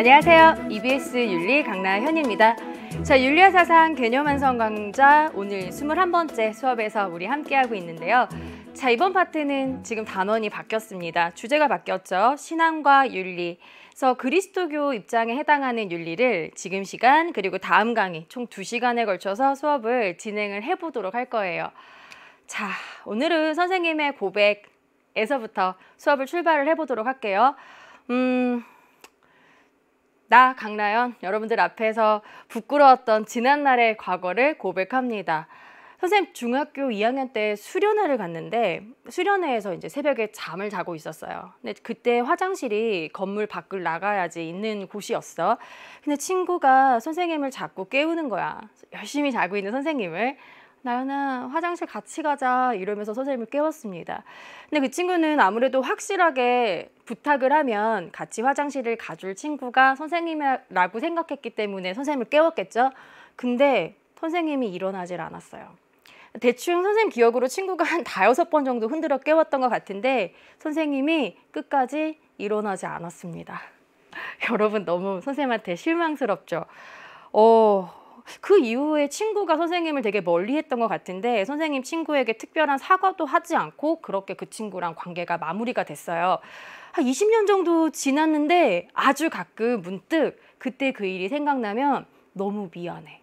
안녕하세요. EBS 윤리 강나현입니다. 자, 윤리와 사상 개념 완성 강좌 오늘 21번째 수업에서 우리 함께하고 있는데요. 자, 이번 파트는 지금 단원이 바뀌었습니다. 주제가 바뀌었죠. 신앙과 윤리. 그래서 그리스도교 입장에 해당하는 윤리를 지금 시간 그리고 다음 강의 총 2시간에 걸쳐서 수업을 진행을 해보도록 할 거예요. 자, 오늘은 선생님의 고백에서부터 수업을 출발을 해보도록 할게요. 나 강나연 여러분들 앞에서 부끄러웠던 지난날의 과거를 고백합니다. 선생님 중학교 2학년 때 수련회를 갔는데 수련회에서 이제 새벽에 잠을 자고 있었어요. 근데 그때 화장실이 건물 밖을 나가야지 있는 곳이었어. 근데 친구가 선생님을 자꾸 깨우는 거야. 열심히 자고 있는 선생님을. 나연아 화장실 같이 가자 이러면서 선생님을 깨웠습니다. 근데 그 친구는 아무래도 확실하게 부탁을 하면 같이 화장실을 가줄 친구가 선생님이라고 생각했기 때문에 선생님을 깨웠겠죠. 근데 선생님이 일어나질 않았어요. 대충 선생님 기억으로 친구가 한 5-6번 정도 흔들어 깨웠던 것 같은데 선생님이 끝까지 일어나지 않았습니다. 여러분 너무 선생님한테 실망스럽죠. 그 이후에 친구가 선생님을 되게 멀리했던 것 같은데 선생님 친구에게 특별한 사과도 하지 않고 그렇게 그 친구랑 관계가 마무리가 됐어요. 한 20년 정도 지났는데 아주 가끔 문득 그때 그 일이 생각나면 너무 미안해.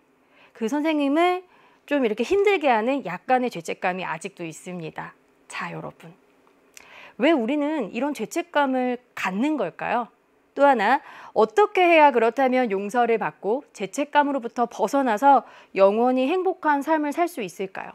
그 선생님을 좀 이렇게 힘들게 하는 약간의 죄책감이 아직도 있습니다. 자, 여러분. 왜 우리는 이런 죄책감을 갖는 걸까요? 또 하나, 어떻게 해야 그렇다면 용서를 받고 죄책감으로부터 벗어나서 영원히 행복한 삶을 살 수 있을까요?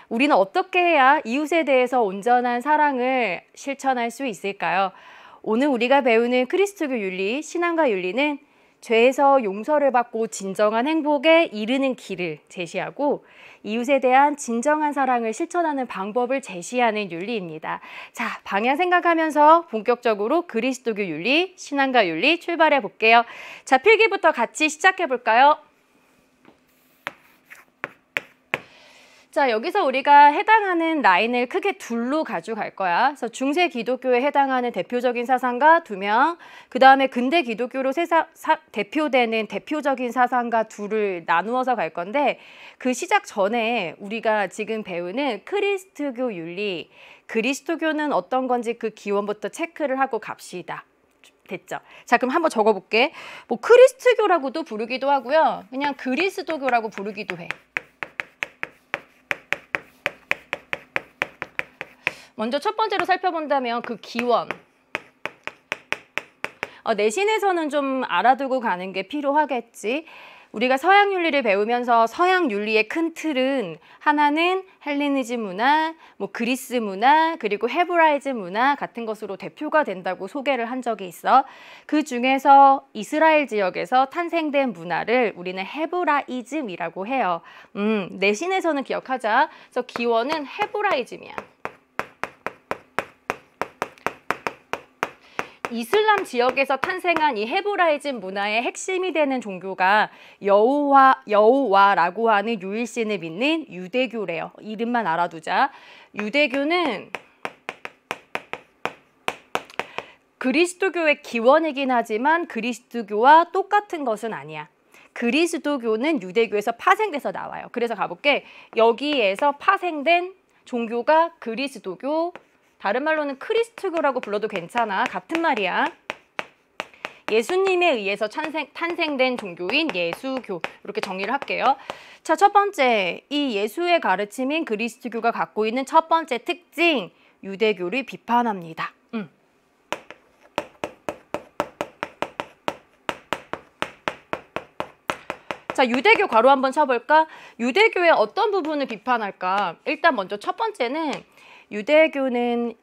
우리는 어떻게 해야 이웃에 대해서 온전한 사랑을 실천할 수 있을까요? 오늘 우리가 배우는 그리스도교 윤리, 신앙과 윤리는 죄에서 용서를 받고 진정한 행복에 이르는 길을 제시하고 이웃에 대한 진정한 사랑을 실천하는 방법을 제시하는 윤리입니다. 자, 방향 생각하면서 본격적으로 그리스도교 윤리, 신앙과 윤리 출발해 볼게요. 자, 필기부터 같이 시작해 볼까요? 자, 여기서 우리가 해당하는 라인을 크게 둘로 가져갈 거야. 그래서 중세 기독교에 해당하는 대표적인 사상가 2명, 그 다음에 근대 기독교로 대표되는 대표적인 사상가 2를 나누어서 갈 건데 그 시작 전에 우리가 지금 배우는 그리스도교 윤리, 그리스도교는 어떤 건지 그 기원부터 체크를 하고 갑시다. 됐죠? 자, 그럼 한번 적어볼게. 뭐 그리스도교라고도 부르기도 하고요. 그냥 그리스도교라고 부르기도 해. 먼저 첫 번째로 살펴본다면 그 기원. 내신에서는 좀 알아두고 가는 게 필요하겠지. 우리가 서양 윤리를 배우면서 서양 윤리의 큰 틀은 하나는 헬레니즘 문화, 뭐 그리스 문화, 그리고 헤브라이즘 문화 같은 것으로 대표가 된다고 소개를 한 적이 있어. 그 중에서 이스라엘 지역에서 탄생된 문화를 우리는 헤브라이즘이라고 해요. 내신에서는 기억하자. 그래서 기원은 헤브라이즘이야. 이슬람 지역에서 탄생한 이 헤브라이즘 문화의 핵심이 되는 종교가 여호와라고 하는 유일신을 믿는 유대교래요. 이름만 알아두자. 유대교는 그리스도교의 기원이긴 하지만 그리스도교와 똑같은 것은 아니야. 그리스도교는 유대교에서 파생돼서 나와요. 그래서 가볼게. 여기에서 파생된 종교가 그리스도교, 다른 말로는 크리스트교라고 불러도 괜찮아. 같은 말이야. 예수님에 의해서 탄생된 종교인 예수교. 이렇게 정리를 할게요. 자, 첫 번째. 이 예수의 가르침인 그리스도교가 갖고 있는 첫 번째 특징. 유대교를 비판합니다. 자, 유대교 괄호 한번 쳐볼까? 유대교의 어떤 부분을 비판할까? 일단 먼저 첫 번째는 유대교는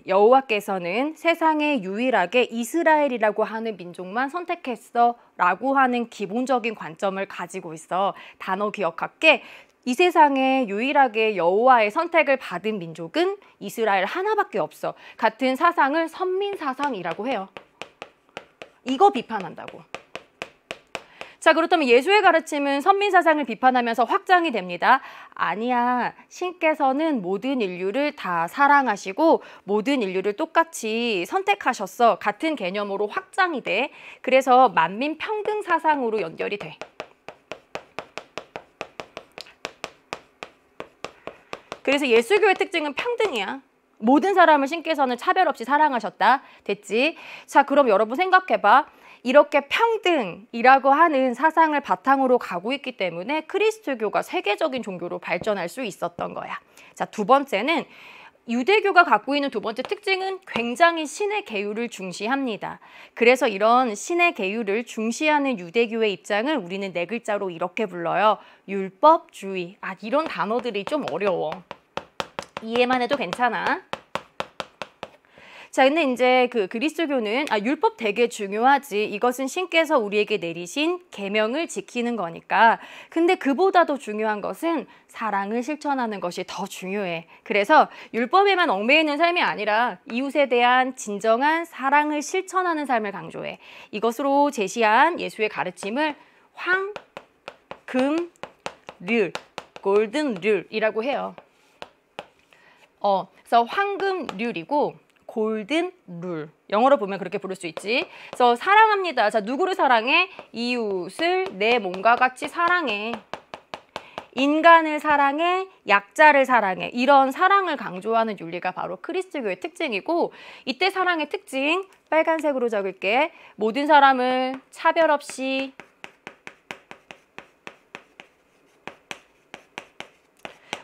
여호와께서는 세상에 유일하게 이스라엘이라고 하는 민족만 선택했어 라고 하는 기본적인 관점을 가지고 있어. 단어 기억할게. 이 세상에 유일하게 여호와의 선택을 받은 민족은 이스라엘 하나밖에 없어. 같은 사상을 선민사상이라고 해요. 이거 비판한다고. 자, 그렇다면 예수의 가르침은 선민사상을 비판하면서 확장이 됩니다. 아니야, 신께서는 모든 인류를 다 사랑하시고 모든 인류를 똑같이 선택하셨어. 같은 개념으로 확장이 돼. 그래서 만민 평등 사상으로 연결이 돼. 그래서 예수교의 특징은 평등이야. 모든 사람을 신께서는 차별 없이 사랑하셨다. 됐지? 자, 그럼 여러분 생각해봐. 이렇게 평등이라고 하는 사상을 바탕으로 가고 있기 때문에 그리스도교가 세계적인 종교로 발전할 수 있었던 거야. 자, 두 번째는 유대교가 갖고 있는 두 번째 특징은 굉장히 신의 계율을 중시합니다. 그래서 이런 신의 계율을 중시하는 유대교의 입장을 우리는 네 글자로 이렇게 불러요. 율법주의. 아, 이런 단어들이 좀 어려워. 이해만 해도 괜찮아. 자, 근데 이제 그 그리스도교는 율법 되게 중요하지. 이것은 신께서 우리에게 내리신 계명을 지키는 거니까. 근데 그보다도 중요한 것은 사랑을 실천하는 것이 더 중요해. 그래서 율법에만 얽매이는 삶이 아니라 이웃에 대한 진정한 사랑을 실천하는 삶을 강조해. 이것으로 제시한 예수의 가르침을 황, 금, 를, 골든 룰이라고 해요. 그래서 황금 룰이고 골든 룰. 영어로 보면 그렇게 부를 수 있지. 그래서 사랑합니다. 자, 누구를 사랑해? 이웃을 내 몸과 같이 사랑해. 인간을 사랑해, 약자를 사랑해. 이런 사랑을 강조하는 윤리가 바로 그리스도교의 특징이고, 이때 사랑의 특징 빨간색으로 적을게. 모든 사람을 차별 없이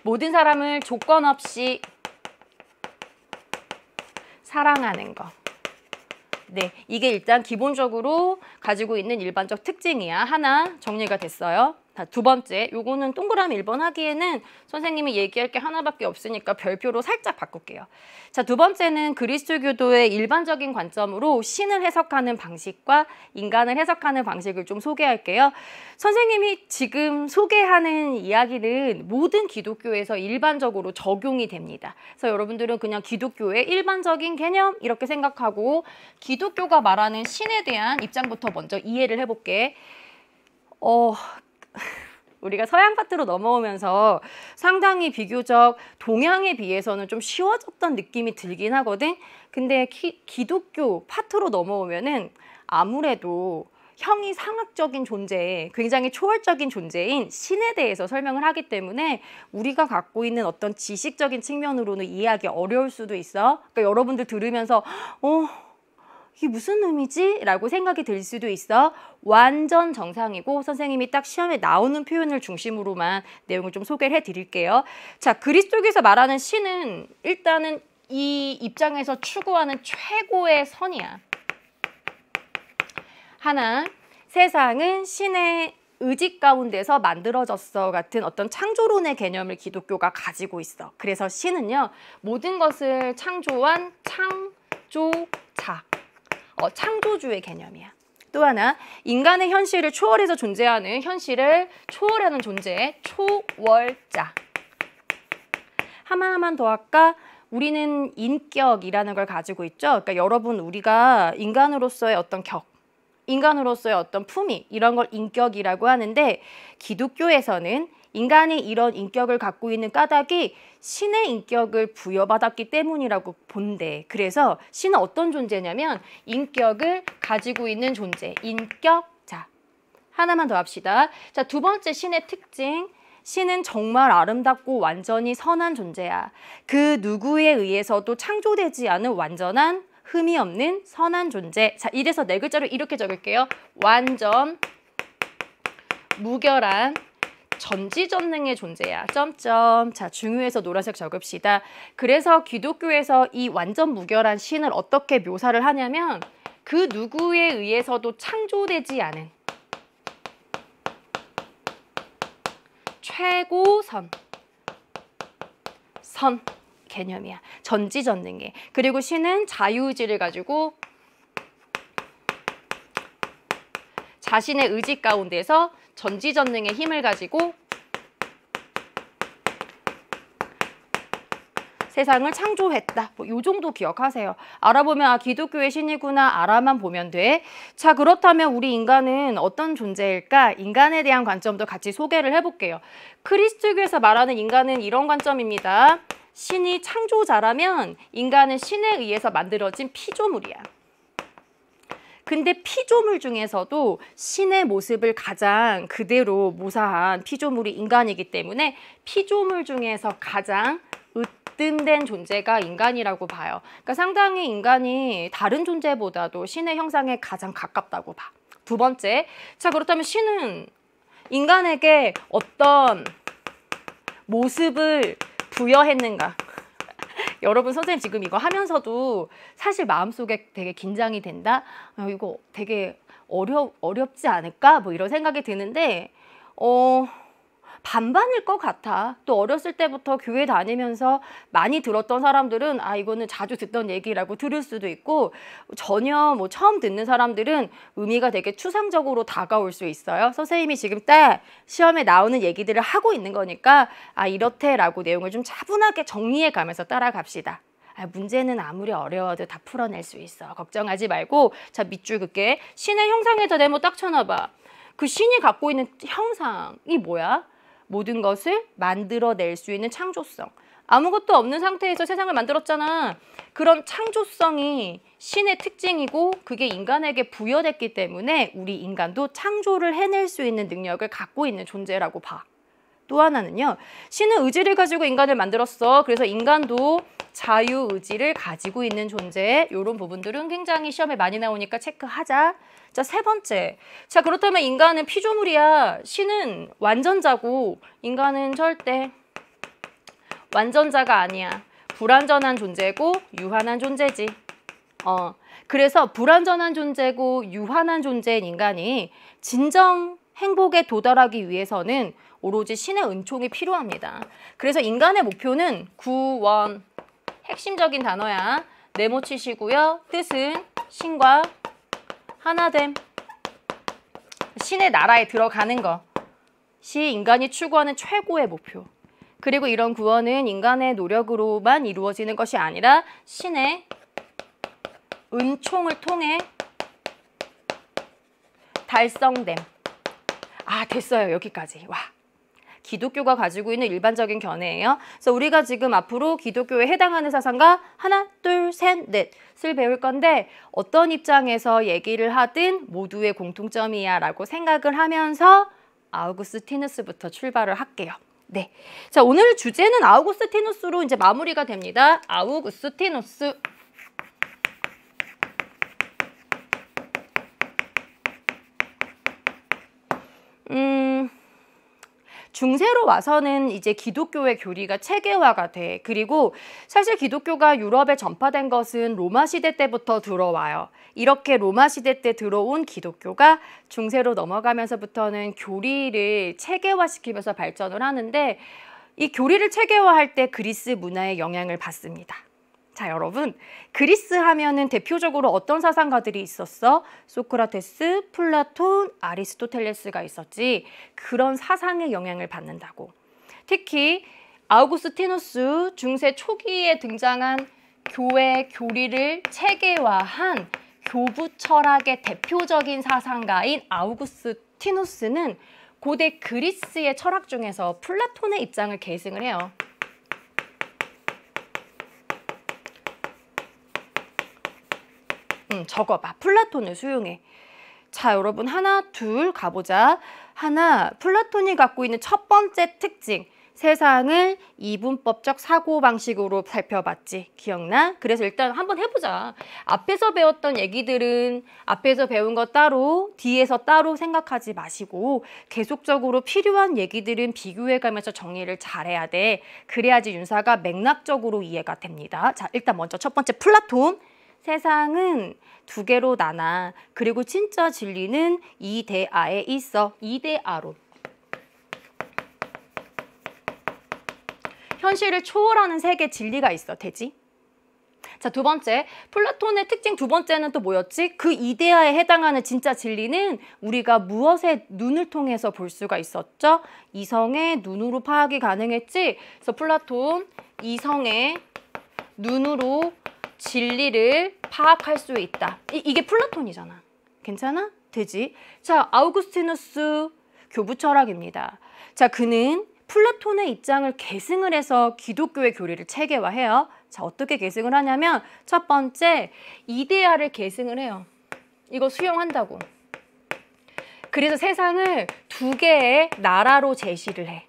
모든 사람을 조건 없이 사랑하는 거. 네, 이게 일단 기본적으로 가지고 있는 일반적 특징이야. 하나 정리가 됐어요. 자, 두 번째, 요거는 동그라미 1번 하기에는 선생님이 얘기할 게 하나밖에 없으니까 별표로 살짝 바꿀게요. 자, 두 번째는 그리스도교도의 일반적인 관점으로 신을 해석하는 방식과 인간을 해석하는 방식을 좀 소개할게요. 선생님이 지금 소개하는 이야기는 모든 기독교에서 일반적으로 적용이 됩니다. 그래서 여러분들은 그냥 기독교의 일반적인 개념 이렇게 생각하고 기독교가 말하는 신에 대한 입장부터 먼저 이해를 해볼게. 우리가 서양 파트로 넘어오면서 상당히 비교적 동양에 비해서는 좀 쉬워졌던 느낌이 들긴 하거든. 근데 기독교 파트로 넘어오면은 아무래도 형이상학적인 존재, 굉장히 초월적인 존재인 신에 대해서 설명을 하기 때문에 우리가 갖고 있는 어떤 지식적인 측면으로는 이해하기 어려울 수도 있어. 그러니까 여러분들 들으면서 이게 무슨 의미지? 라고 생각이 들 수도 있어. 완전 정상이고 선생님이 딱 시험에 나오는 표현을 중심으로만 내용을 좀 소개를 해드릴게요. 자, 그리스도교에서 말하는 신은 일단은 이 입장에서 추구하는 최고의 선이야. 하나, 세상은 신의 의지 가운데서 만들어졌어 같은 어떤 창조론의 개념을 기독교가 가지고 있어. 그래서 신은요, 모든 것을 창조한 창조자. 창조주의 개념이야. 또 하나, 인간의 현실을 초월해서 존재하는 현실을 초월하는 존재, 초월자. 하나만 더 할까? 우리는 인격이라는 걸 가지고 있죠. 그러니까 여러분, 우리가 인간으로서의 어떤 격, 인간으로서의 어떤 품위, 이런 걸 인격이라고 하는데 기독교에서는 인간이 이런 인격을 갖고 있는 까닭이 신의 인격을 부여받았기 때문이라고 본대. 그래서 신은 어떤 존재냐면 인격을 가지고 있는 존재, 인격자. 하나만 더 합시다. 자, 두 번째 신의 특징. 신은 정말 아름답고 완전히 선한 존재야. 그 누구에 의해서도 창조되지 않은 완전한 흠이 없는 선한 존재. 자, 이래서 네 글자로 이렇게 적을게요. 완전, 무결한, 전지전능의 존재야. 점점. 자, 중요해서 노란색 적읍시다. 그래서 기독교에서 이 완전 무결한 신을 어떻게 묘사를 하냐면 그 누구에 의해서도 창조되지 않은 최고선, 선 개념이야. 전지전능해. 그리고 신은 자유의지를 가지고 자신의 의지 가운데서 전지전능의 힘을 가지고 세상을 창조했다. 뭐 요 정도 기억하세요. 알아보면 아 기독교의 신이구나 알아만 보면 돼. 자 그렇다면 우리 인간은 어떤 존재일까? 인간에 대한 관점도 같이 소개를 해볼게요. 그리스도교에서 말하는 인간은 이런 관점입니다. 신이 창조자라면 인간은 신에 의해서 만들어진 피조물이야. 근데 피조물 중에서도 신의 모습을 가장 그대로 모사한 피조물이 인간이기 때문에 피조물 중에서 가장 으뜸된 존재가 인간이라고 봐요. 그러니까 상당히 인간이 다른 존재보다도 신의 형상에 가장 가깝다고 봐. 두 번째, 자 그렇다면 신은 인간에게 어떤 모습을 부여했는가? 여러분 선생님 지금 이거 하면서도 사실 마음속에 되게 긴장이 된다? 이거 되게 어렵지 않을까? 뭐 이런 생각이 드는데 반반일 것 같아. 또 어렸을 때부터 교회 다니면서 많이 들었던 사람들은 아 이거는 자주 듣던 얘기라고 들을 수도 있고 전혀 뭐 처음 듣는 사람들은 의미가 되게 추상적으로 다가올 수 있어요. 선생님이 지금 딱 시험에 나오는 얘기들을 하고 있는 거니까 아 이렇대라고 내용을 좀 차분하게 정리해 가면서 따라갑시다. 아, 문제는 아무리 어려워도 다 풀어낼 수 있어. 걱정하지 말고 자 밑줄 긋게 신의 형상에다 네모 딱 쳐놔봐. 그 신이 갖고 있는 형상이 뭐야? 모든 것을 만들어낼 수 있는 창조성. 아무것도 없는 상태에서 세상을 만들었잖아. 그런 창조성이 신의 특징이고 그게 인간에게 부여됐기 때문에 우리 인간도 창조를 해낼 수 있는 능력을 갖고 있는 존재라고 봐. 또 하나는요. 신은 의지를 가지고 인간을 만들었어. 그래서 인간도 자유의지를 가지고 있는 존재. 이런 부분들은 굉장히 시험에 많이 나오니까 체크하자. 자, 세 번째. 자, 그렇다면 인간은 피조물이야. 신은 완전자고 인간은 절대 완전자가 아니야. 불완전한 존재고 유한한 존재지. 그래서 불완전한 존재고 유한한 존재인 인간이 진정 행복에 도달하기 위해서는 오로지 신의 은총이 필요합니다. 그래서 인간의 목표는 구원. 핵심적인 단어야. 네모 치시고요. 뜻은 신과 하나됨. 신의 나라에 들어가는 것이 인간이 추구하는 최고의 목표. 그리고 이런 구원은 인간의 노력으로만 이루어지는 것이 아니라 신의 은총을 통해 달성됨. 아, 됐어요. 여기까지. 와. 기독교가 가지고 있는 일반적인 견해예요. 그래서 우리가 지금 앞으로 기독교에 해당하는 사상과 하나, 둘, 셋, 넷을 배울 건데 어떤 입장에서 얘기를 하든 모두의 공통점이야 라고 생각을 하면서 아우구스티누스부터 출발을 할게요. 네. 자, 오늘 주제는 아우구스티누스로 이제 마무리가 됩니다. 아우구스티누스. 중세로 와서는 이제 기독교의 교리가 체계화가 돼. 그리고 사실 기독교가 유럽에 전파된 것은 로마 시대 때부터 들어와요. 이렇게 로마 시대 때 들어온 기독교가 중세로 넘어가면서부터는 교리를 체계화시키면서 발전을 하는데 이 교리를 체계화할 때 그리스 문화의 영향을 받습니다. 자, 여러분, 그리스 하면은 대표적으로 어떤 사상가들이 있었어? 소크라테스, 플라톤, 아리스토텔레스가 있었지. 그런 사상의 영향을 받는다고. 특히 아우구스티누스 중세 초기에 등장한 교회 교리를 체계화한 교부 철학의 대표적인 사상가인 아우구스티누스는 고대 그리스의 철학 중에서 플라톤의 입장을 계승을 해요. 적어봐. 플라톤을 수용해. 자, 여러분 하나, 둘 가보자. 하나, 플라톤이 갖고 있는 첫 번째 특징. 세상을 이분법적 사고방식으로 살펴봤지. 기억나? 그래서 일단 한번 해보자. 앞에서 배웠던 얘기들은 앞에서 배운 거 따로, 뒤에서 따로 생각하지 마시고 계속적으로 필요한 얘기들은 비교해가면서 정리를 잘해야 돼. 그래야지 윤사가 맥락적으로 이해가 됩니다. 자, 일단 먼저 첫 번째 플라톤. 세상은 두 개로 나눠. 그리고 진짜 진리는 이데아에 있어. 이데아론. 현실을 초월하는 세계 진리가 있어. 되지? 자, 두 번째. 플라톤의 특징 두 번째는 또 뭐였지? 그 이데아에 해당하는 진짜 진리는 우리가 무엇의 눈을 통해서 볼 수가 있었죠? 이성의 눈으로 파악이 가능했지? 그래서 플라톤, 이성의 눈으로 진리를 파악할 수 있다. 이게 플라톤이잖아. 괜찮아? 되지? 자, 아우구스티누스 교부 철학입니다. 자, 그는 플라톤의 입장을 계승을 해서 기독교의 교리를 체계화해요. 자, 어떻게 계승을 하냐면 첫 번째, 이데아를 계승을 해요. 이거 수용한다고. 그래서 세상을 두 개의 나라로 제시를 해.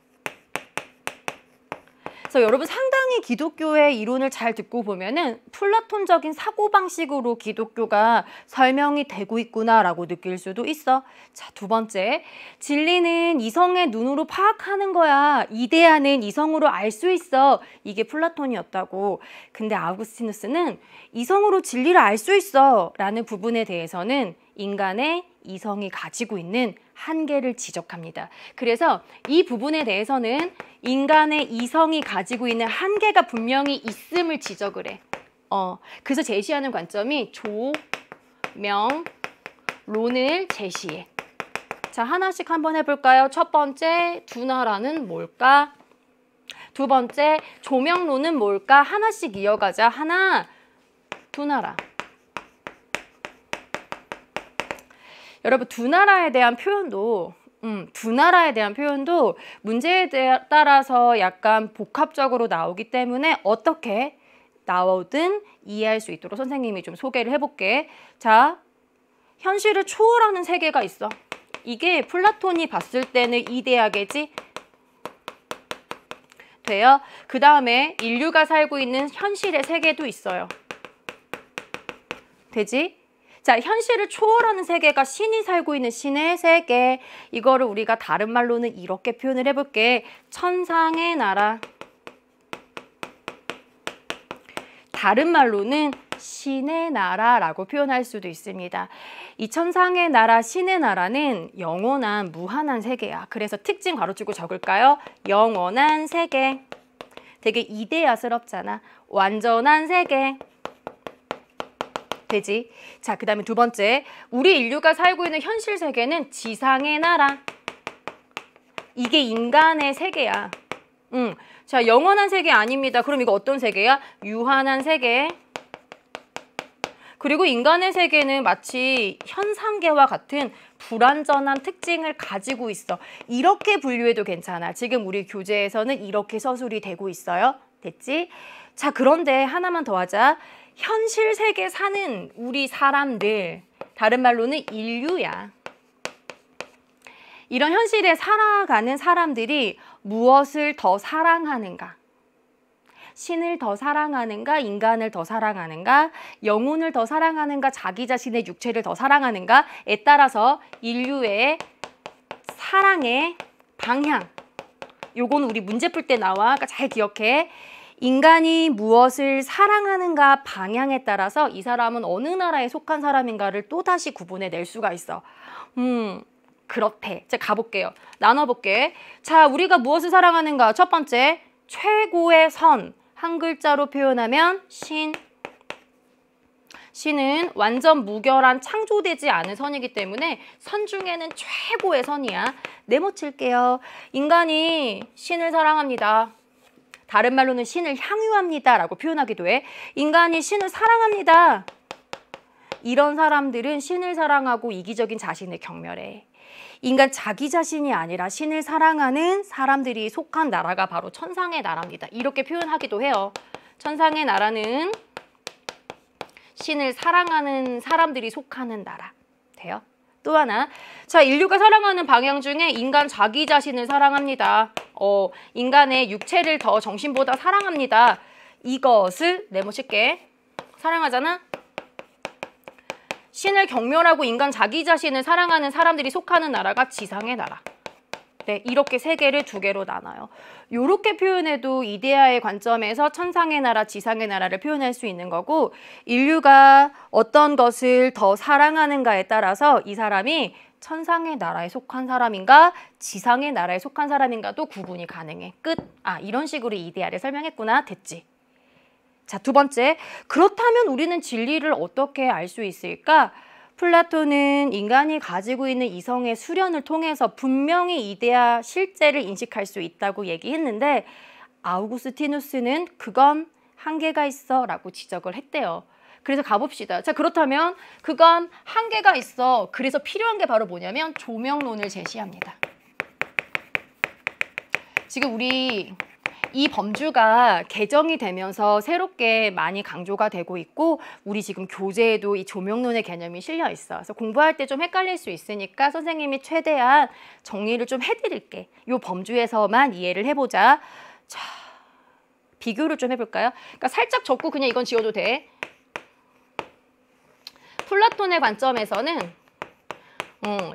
그래서 여러분 상당히 기독교의 이론을 잘 듣고 보면은 플라톤적인 사고방식으로 기독교가 설명이 되고 있구나라고 느낄 수도 있어. 자, 두 번째, 진리는 이성의 눈으로 파악하는 거야. 이데아는 이성으로 알 수 있어. 이게 플라톤이었다고. 근데 아우구스티누스는 이성으로 진리를 알 수 있어 라는 부분에 대해서는 인간의 이성이 가지고 있는 한계를 지적합니다. 그래서 이 부분에 대해서는 인간의 이성이 가지고 있는 한계가 분명히 있음을 지적을 해. 그래서 제시하는 관점이 조명론을 제시해. 자, 하나씩 한번 해볼까요? 첫 번째, 두 나라는 뭘까? 두 번째, 조명론은 뭘까? 하나씩 이어가자. 하나, 두 나라. 여러분, 두 나라에 대한 표현도 문제에 따라서 약간 복합적으로 나오기 때문에 어떻게 나오든 이해할 수 있도록 선생님이 좀 소개를 해볼게. 자, 현실을 초월하는 세계가 있어. 이게 플라톤이 봤을 때는 이데아계지? 돼요? 그 다음에 인류가 살고 있는 현실의 세계도 있어요. 되지? 자, 현실을 초월하는 세계가 신이 살고 있는 신의 세계. 이거를 우리가 다른 말로는 이렇게 표현을 해볼게. 천상의 나라. 다른 말로는 신의 나라라고 표현할 수도 있습니다. 이 천상의 나라, 신의 나라는 영원한 무한한 세계야. 그래서 특징 가로치고 적을까요? 영원한 세계. 되게 이데아스럽잖아. 완전한 세계. 되지? 자, 그 다음에 두 번째, 우리 인류가 살고 있는 현실 세계는 지상의 나라. 이게 인간의 세계야. 자, 영원한 세계 아닙니다. 그럼 이거 어떤 세계야? 유한한 세계. 그리고 인간의 세계는 마치 현상계와 같은 불완전한 특징을 가지고 있어. 이렇게 분류해도 괜찮아. 지금 우리 교재에서는 이렇게 서술이 되고 있어요. 됐지? 자, 그런데 하나만 더 하자. 현실 세계 사는 우리 사람들, 다른 말로는 인류야. 이런 현실에 살아가는 사람들이 무엇을 더 사랑하는가? 신을 더 사랑하는가? 인간을 더 사랑하는가? 영혼을 더 사랑하는가? 자기 자신의 육체를 더 사랑하는가에 따라서 인류의 사랑의 방향, 요건 우리 문제 풀 때 나와. 그러니까 잘 기억해. 인간이 무엇을 사랑하는가 방향에 따라서 이 사람은 어느 나라에 속한 사람인가를 또다시 구분해 낼 수가 있어. 그렇대. 자, 가볼게요. 나눠볼게. 자, 우리가 무엇을 사랑하는가? 첫 번째, 최고의 선. 한 글자로 표현하면 신. 신은 완전 무결한 창조되지 않은 선이기 때문에 선 중에는 최고의 선이야. 네모칠게요. 인간이 신을 사랑합니다. 다른 말로는 신을 향유합니다 라고 표현하기도 해. 인간이 신을 사랑합니다. 이런 사람들은 신을 사랑하고 이기적인 자신을 경멸해. 인간 자기 자신이 아니라 신을 사랑하는 사람들이 속한 나라가 바로 천상의 나라입니다. 이렇게 표현하기도 해요. 천상의 나라는 신을 사랑하는 사람들이 속하는 나라. 돼요? 또 하나. 자, 인류가 사랑하는 방향 중에 인간 자기 자신을 사랑합니다. 인간의 육체를 더 정신보다 사랑합니다. 이것을 네모칠게. 사랑하잖아? 신을 경멸하고 인간 자기 자신을 사랑하는 사람들이 속하는 나라가 지상의 나라. 네, 이렇게 세 개를 두 개로 나눠요. 이렇게 표현해도 이데아의 관점에서 천상의 나라, 지상의 나라를 표현할 수 있는 거고, 인류가 어떤 것을 더 사랑하는가에 따라서 이 사람이 천상의 나라에 속한 사람인가, 지상의 나라에 속한 사람인가도 구분이 가능해. 끝. 이런 식으로 이데아를 설명했구나. 됐지? 자, 두 번째. 그렇다면 우리는 진리를 어떻게 알 수 있을까? 플라톤은 인간이 가지고 있는 이성의 수련을 통해서 분명히 이데아 실제를 인식할 수 있다고 얘기했는데, 아우구스티누스는 그건 한계가 있어 라고 지적을 했대요. 그래서 가봅시다. 자, 그렇다면 그건 한계가 있어. 그래서 필요한 게 바로 뭐냐면 조명론을 제시합니다. 지금 우리 이 범주가 개정이 되면서 새롭게 많이 강조가 되고 있고 우리 지금 교재에도 이 조명론의 개념이 실려 있어. 그래서 공부할 때 좀 헷갈릴 수 있으니까 선생님이 최대한 정리를 좀 해드릴게. 이 범주에서만 이해를 해보자. 자, 비교를 좀 해볼까요? 그러니까 살짝 적고 그냥 이건 지워도 돼. 플라톤의 관점에서는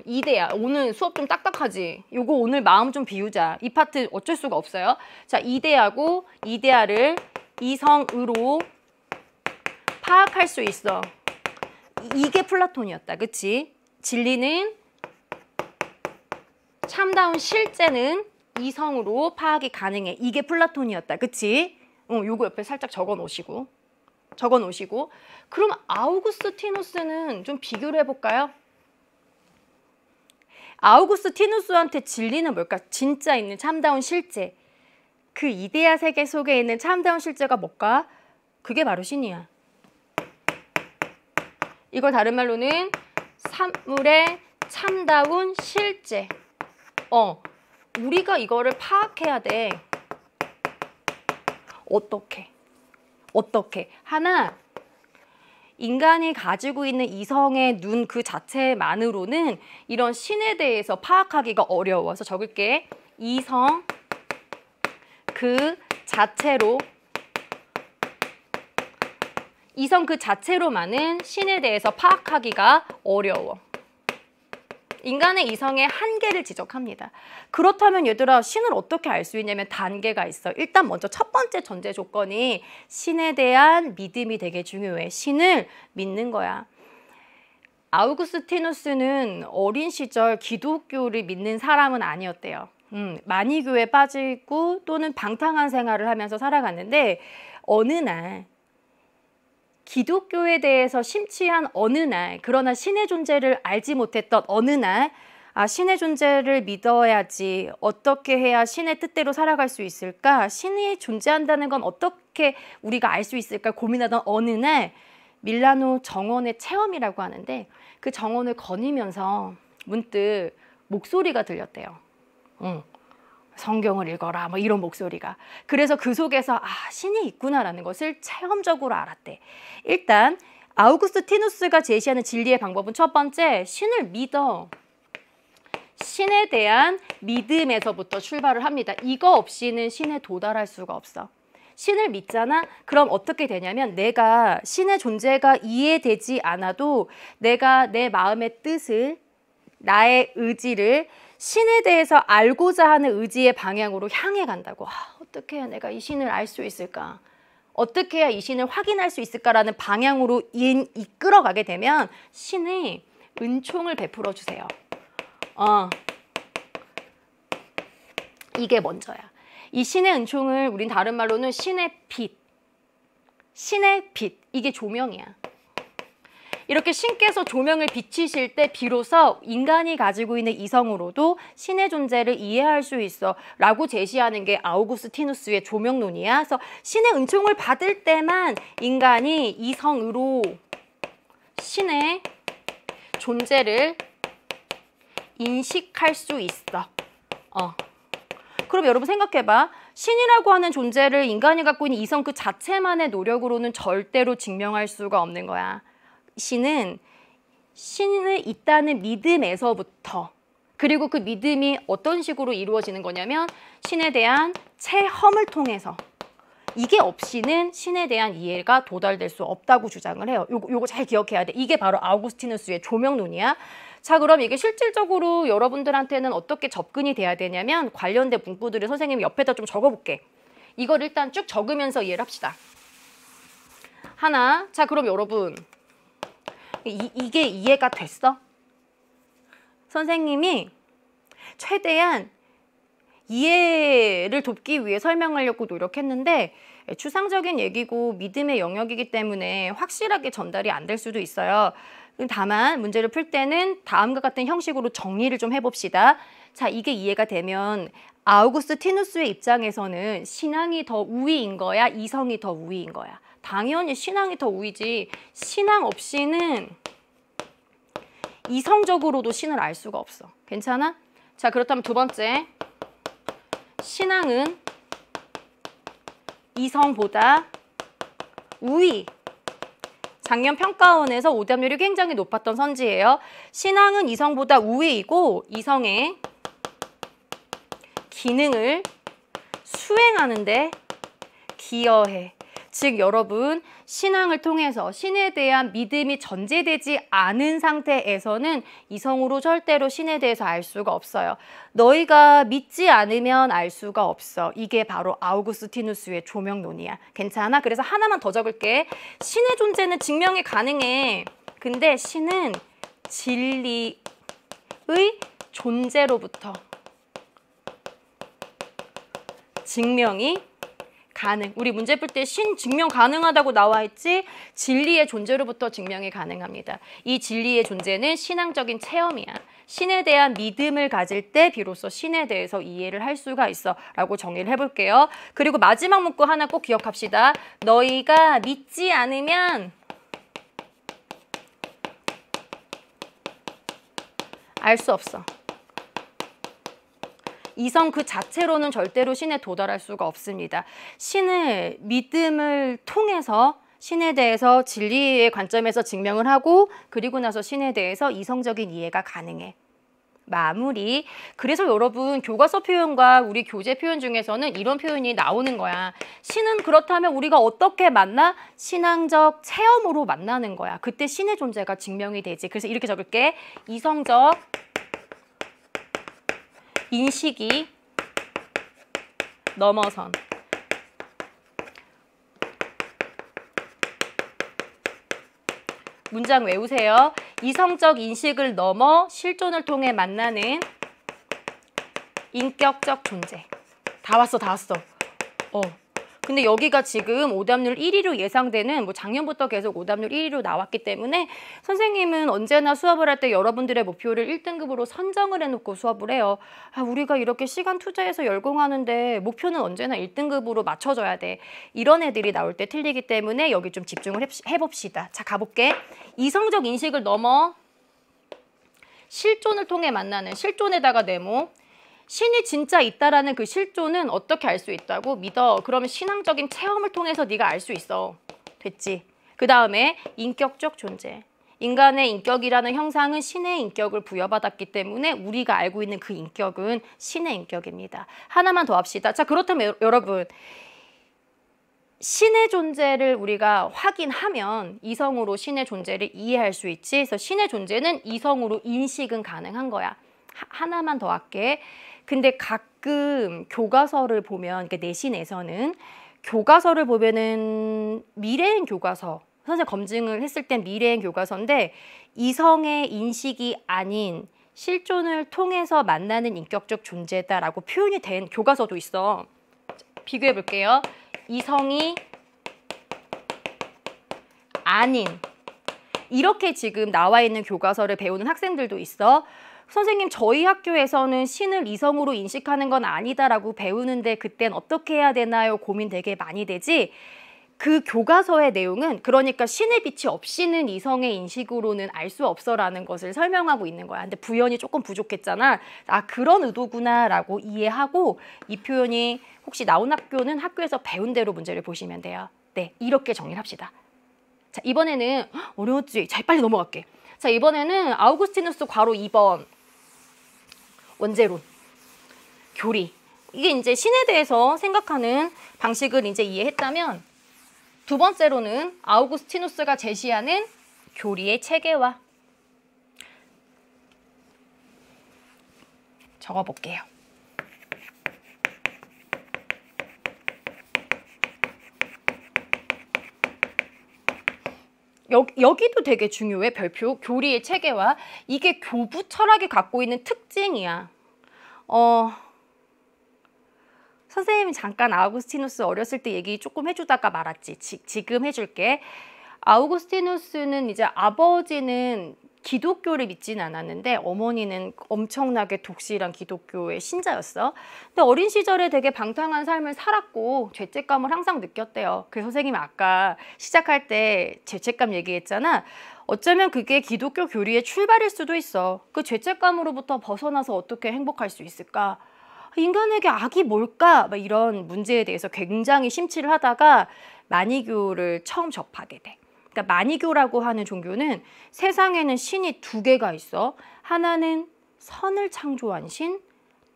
이데아. 오늘 수업 좀 딱딱하지? 요거 오늘 마음 좀 비우자. 이 파트 어쩔 수가 없어요. 자, 이데아고 이데아를 이성으로 파악할 수 있어. 이게 플라톤이었다. 그치? 진리는 참다운 실제는 이성으로 파악이 가능해. 이게 플라톤이었다. 그치? 요거 옆에 살짝 적어 놓으시고. 그럼 아우구스티누스는 좀 비교를 해볼까요? 아우구스티누스한테 진리는 뭘까? 진짜 있는 참다운 실제. 그 이데아 세계 속에 있는 참다운 실제가 뭘까? 그게 바로 신이야. 이걸 다른 말로는 사물의 참다운 실제. 우리가 이거를 파악해야 돼. 어떻게? 하나, 인간이 가지고 있는 이성의 눈 그 자체만으로는 이런 신에 대해서 파악하기가 어려워서 적을게. 이성 그 자체로만은 신에 대해서 파악하기가 어려워. 인간의 이성의 한계를 지적합니다. 그렇다면 얘들아, 신을 어떻게 알 수 있냐면 단계가 있어. 일단 먼저 첫 번째 전제 조건이 신에 대한 믿음이 되게 중요해. 신을 믿는 거야. 아우구스티누스는 어린 시절 기독교를 믿는 사람은 아니었대요. 만이교에 빠지고 또는 방탕한 생활을 하면서 살아갔는데 어느 날 기독교에 대해서 심취한 어느 날, 그러나 신의 존재를 알지 못했던 어느 날, 신의 존재를 믿어야지, 어떻게 해야 신의 뜻대로 살아갈 수 있을까? 신이 존재한다는 건 어떻게 우리가 알 수 있을까? 고민하던 어느 날 밀라노 정원의 체험이라고 하는데 그 정원을 거니면서 문득 목소리가 들렸대요. 성경을 읽어라, 뭐 이런 목소리가. 그래서 그 속에서 신이 있구나라는 것을 체험적으로 알았대. 일단 아우구스티누스가 제시하는 진리의 방법은 첫 번째, 신을 믿어. 신에 대한 믿음에서부터 출발을 합니다. 이거 없이는 신에 도달할 수가 없어. 신을 믿잖아? 그럼 어떻게 되냐면 내가 신의 존재가 이해되지 않아도 내가 내 마음의 뜻을, 나의 의지를 신에 대해서 알고자 하는 의지의 방향으로 향해 간다고. 어떻게 해야 내가 이 신을 알 수 있을까? 어떻게 해야 이 신을 확인할 수 있을까라는 방향으로 이끌어가게 되면 신이 은총을 베풀어 주세요. 이게 먼저야. 이 신의 은총을 우린 다른 말로는 신의 빛. 이게 조명이야. 이렇게 신께서 조명을 비치실 때 비로소 인간이 가지고 있는 이성으로도 신의 존재를 이해할 수 있어 라고 제시하는 게 아우구스티누스의 조명론이야. 그래서 신의 은총을 받을 때만 인간이 이성으로 신의 존재를 인식할 수 있어. 그럼 여러분 생각해봐. 신이라고 하는 존재를 인간이 갖고 있는 이성 그 자체만의 노력으로는 절대로 증명할 수가 없는 거야. 신은 신을 있다는 믿음에서부터, 그리고 그 믿음이 어떤 식으로 이루어지는 거냐면 신에 대한 체험을 통해서, 이게 없이는 신에 대한 이해가 도달될 수 없다고 주장을 해요. 요거 잘 기억해야 돼. 이게 바로 아우구스티누스의 조명론이야. 자, 그럼 이게 실질적으로 여러분들한테는 어떻게 접근이 돼야 되냐면 관련된 문구들을 선생님이 옆에다 좀 적어볼게. 이걸 일단 쭉 적으면서 이해를 합시다. 하나, 자 그럼 여러분 이게 이해가 됐어? 선생님이 최대한 이해를 돕기 위해 설명하려고 노력했는데 추상적인 얘기고 믿음의 영역이기 때문에 확실하게 전달이 안 될 수도 있어요. 다만 문제를 풀 때는 다음과 같은 형식으로 정리를 좀 해봅시다. 자, 이게 이해가 되면 아우구스티누스의 입장에서는 신앙이 더 우위인 거야? 이성이 더 우위인 거야? 당연히 신앙이 더 우위지. 신앙 없이는 이성적으로도 신을 알 수가 없어. 괜찮아? 자, 그렇다면 두 번째. 신앙은 이성보다 우위. 작년 평가원에서 오답률이 굉장히 높았던 선지예요. 신앙은 이성보다 우위이고 이성의 기능을 수행하는데 기여해. 즉 여러분, 신앙을 통해서 신에 대한 믿음이 전제되지 않은 상태에서는 이성으로 절대로 신에 대해서 알 수가 없어요. 너희가 믿지 않으면 알 수가 없어. 이게 바로 아우구스티누스의 조명론이야. 괜찮아? 그래서 하나만 더 적을게. 신의 존재는 증명이 가능해. 근데 신은 진리의 존재로부터 증명이 가능. 우리 문제 풀 때 신 증명 가능하다고 나와 있지? 진리의 존재로부터 증명이 가능합니다. 이 진리의 존재는 신앙적인 체험이야. 신에 대한 믿음을 가질 때 비로소 신에 대해서 이해를 할 수가 있어 라고 정리를 해볼게요. 그리고 마지막 문구 하나 꼭 기억합시다. 너희가 믿지 않으면 알 수 없어. 이성 그 자체로는 절대로 신에 도달할 수가 없습니다. 신을 믿음을 통해서 신에 대해서 진리의 관점에서 증명을 하고 그리고 나서 신에 대해서 이성적인 이해가 가능해. 마무리. 그래서 여러분 교과서 표현과 우리 교재 표현 중에서는 이런 표현이 나오는 거야. 신은 그렇다면 우리가 어떻게 만나? 신앙적 체험으로 만나는 거야. 그때 신의 존재가 증명이 되지. 그래서 이렇게 적을게. 이성적 인식이 넘어선 문장 외우세요. 이성적 인식을 넘어 실존을 통해 만나는 인격적 존재. 다 왔어, 다 왔어. 근데 여기가 지금 오답률 1위로 예상되는 뭐 작년부터 계속 오답률 1위로 나왔기 때문에 선생님은 언제나 수업을 할 때 여러분들의 목표를 1등급으로 선정을 해놓고 수업을 해요. 우리가 이렇게 시간 투자해서 열공하는데 목표는 언제나 1등급으로 맞춰줘야 돼. 이런 애들이 나올 때 틀리기 때문에 여기 좀 집중을 해봅시다. 자, 가볼게. 이성적 인식을 넘어 실존을 통해 만나는 실존에다가 네모. 신이 진짜 있다라는 그 실존은 어떻게 알 수 있다고? 믿어. 그러면 신앙적인 체험을 통해서 네가 알 수 있어. 됐지? 그 다음에 인격적 존재. 인간의 인격이라는 형상은 신의 인격을 부여받았기 때문에 우리가 알고 있는 그 인격은 신의 인격입니다. 하나만 더 합시다. 자, 그렇다면 여러분, 신의 존재를 우리가 확인하면 이성으로 신의 존재를 이해할 수 있지. 그래서 신의 존재는 이성으로 인식은 가능한 거야. 하나만 더 할게. 근데 가끔 교과서를 보면, 그러니까 내신에서는 교과서를 보면은 미래행 교과서, 선생님 검증을 했을 땐 미래행 교과서인데 이성의 인식이 아닌 실존을 통해서 만나는 인격적 존재다라고 표현이 된 교과서도 있어. 비교해 볼게요. 이성이 아닌 이렇게 지금 나와 있는 교과서를 배우는 학생들도 있어. 선생님, 저희 학교에서는 신을 이성으로 인식하는 건 아니다라고 배우는데 그땐 어떻게 해야 되나요? 고민 되게 많이 되지? 그 교과서의 내용은 그러니까 신의 빛이 없이는 이성의 인식으로는 알 수 없어라는 것을 설명하고 있는 거야. 근데 부연이 조금 부족했잖아. 그런 의도구나 라고 이해하고 이 표현이 혹시 나온 학교는 학교에서 배운 대로 문제를 보시면 돼요. 네, 이렇게 정리를 합시다. 자, 이번에는 어려웠지? 자, 빨리 넘어갈게. 자, 이번에는 아우구스티누스 괄호 2번 원제론, 교리. 이게 이제 신에 대해서 생각하는 방식을 이제 이해했다면 두 번째로는 아우구스티누스가 제시하는 교리의 체계화. 적어볼게요. 여기도 되게 중요해. 별표. 교리의 체계화. 이게 교부 철학이 갖고 있는 특징이야. 선생님이 잠깐 아우구스티누스 어렸을 때 얘기 조금 해주다가 말았지. 지금 해줄게. 아우구스티누스는 이제 아버지는 기독교를 믿지는 않았는데 어머니는 엄청나게 독실한 기독교의 신자였어. 근데 어린 시절에 되게 방탕한 삶을 살았고 죄책감을 항상 느꼈대요. 그래서 선생님이 아까 시작할 때 죄책감 얘기했잖아. 어쩌면 그게 기독교 교리의 출발일 수도 있어. 그 죄책감으로부터 벗어나서 어떻게 행복할 수 있을까? 인간에게 악이 뭘까? 막 이런 문제에 대해서 굉장히 심취를 하다가 마니교를 처음 접하게 돼. 그러니까 마니교라고 하는 종교는 세상에는 신이 두 개가 있어. 하나는 선을 창조한 신,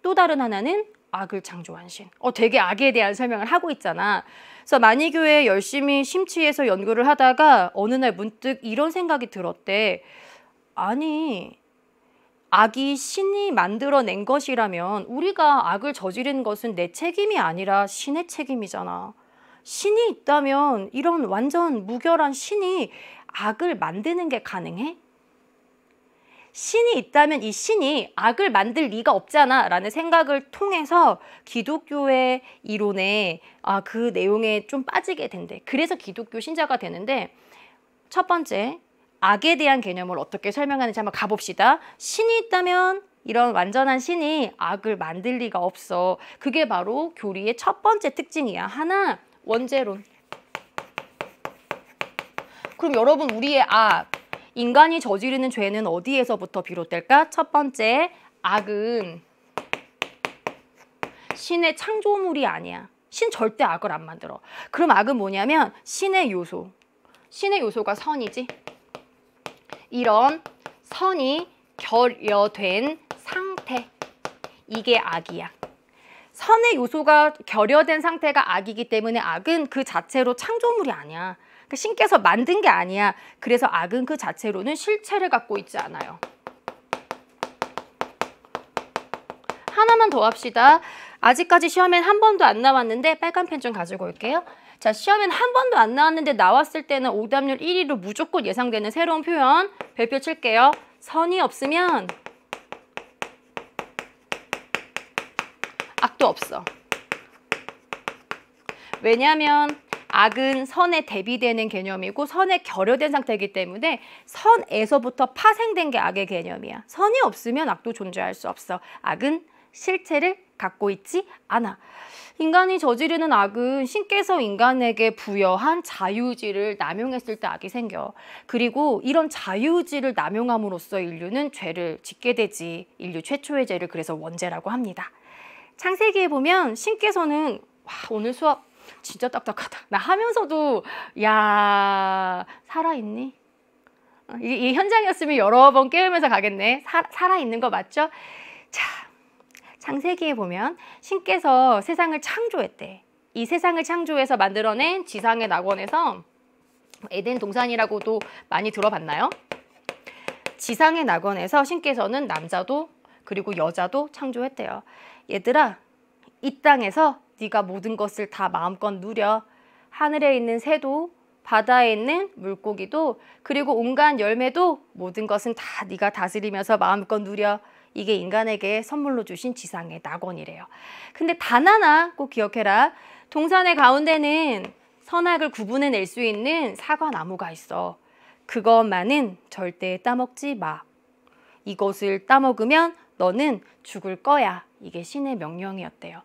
또 다른 하나는 악을 창조한 신. 되게 악에 대한 설명을 하고 있잖아. 그래서 마니교에 열심히 심취해서 연구를 하다가 어느 날 문득 이런 생각이 들었대. 아니, 악이 신이 만들어낸 것이라면 우리가 악을 저지른 것은 내 책임이 아니라 신의 책임이잖아. 신이 있다면 이런 완전 무결한 신이 악을 만드는 게 가능해? 신이 있다면 이 신이 악을 만들 리가 없잖아 라는 생각을 통해서 기독교의 이론에 그 내용에 좀 빠지게 된대. 그래서 기독교 신자가 되는데 첫 번째, 악에 대한 개념을 어떻게 설명하는지 한번 가봅시다. 신이 있다면 이런 완전한 신이 악을 만들 리가 없어. 그게 바로 교리의 첫 번째 특징이야. 하나, 원죄론. 그럼 여러분, 우리의 악, 인간이 저지르는 죄는 어디에서부터 비롯될까? 첫 번째, 악은 신의 창조물이 아니야. 신 절대 악을 안 만들어. 그럼 악은 뭐냐면 신의 요소. 신의 요소가 선이지. 이런 선이 결여된 상태. 이게 악이야. 선의 요소가 결여된 상태가 악이기 때문에 악은 그 자체로 창조물이 아니야. 그러니까 신께서 만든 게 아니야. 그래서 악은 그 자체로는 실체를 갖고 있지 않아요. 하나만 더 합시다. 아직까지 시험엔 한 번도 안 나왔는데 빨간 펜 좀 가지고 올게요. 자, 시험엔 한 번도 안 나왔는데 나왔을 때는 오답률 1위로 무조건 예상되는 새로운 표현 별표 칠게요. 선이 없으면 악도 없어. 왜냐하면 악은 선에 대비되는 개념이고 선에 결여된 상태이기 때문에 선에서부터 파생된 게 악의 개념이야. 선이 없으면 악도 존재할 수 없어. 악은 실체를 갖고 있지 않아. 인간이 저지르는 악은 신께서 인간에게 부여한 자유의지를 남용했을 때 악이 생겨. 그리고 이런 자유의지를 남용함으로써 인류는 죄를 짓게 되지. 인류 최초의 죄를 그래서 원죄라고 합니다. 창세기에 보면 신께서는 오늘 수업 진짜 딱딱하다. 나 하면서도 야, 살아있니? 이 현장이었으면 여러 번 깨우면서 가겠네. 살아있는 거 맞죠? 자, 창세기에 보면 신께서 세상을 창조했대. 이 세상을 창조해서 만들어낸 지상의 낙원에서 에덴 동산이라고도 많이 들어봤나요? 지상의 낙원에서 신께서는 남자도 그리고 여자도 창조했대요. 얘들아, 이 땅에서 네가 모든 것을 다 마음껏 누려. 하늘에 있는 새도 바다에 있는 물고기도 그리고 온갖 열매도 모든 것은 다 네가 다스리면서 마음껏 누려. 이게 인간에게 선물로 주신 지상의 낙원이래요. 근데 단 하나 꼭 기억해라. 동산의 가운데는 선악을 구분해낼 수 있는 사과나무가 있어. 그것만은 절대 따먹지 마. 이것을 따먹으면 너는 죽을 거야. 이게 신의 명령이었대요.